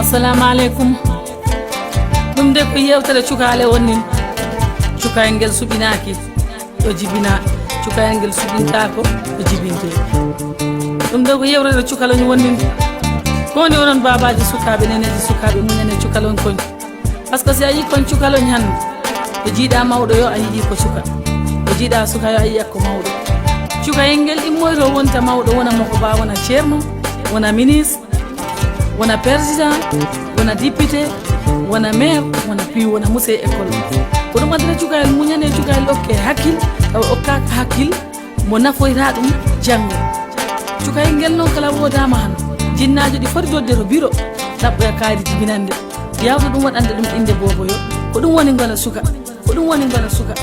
assalamu alaikum dum de ko yewtere cukale wonni cukay ngel subinaki o jibina cukay ngel subintako o jibinte dum de ko yewtere cukale wonni ko ni onon babaji sukabe neneji sukabe munyane cukalon kon parce que si ayi kon cukalon han e jida mawdo yo ayi ko cuka e jida suka yo ayi ko mawdo cukay ngel immoyto wonta mawdo wona moko ba wona chairman wona ministre wona président wona député wona maire wona pi wona monsieur école ko dum adna cukayel muñane cukayel okke hakkil taw okka hakkil mo nafoyta dum jango cukayel ngel non kala wodama han jinnaajo di foti dodde to bureau dabbo e kaari jibinande yawdo dum wadande dum inde boboyo ko dum woni ngala suka ko dum woni ngala suka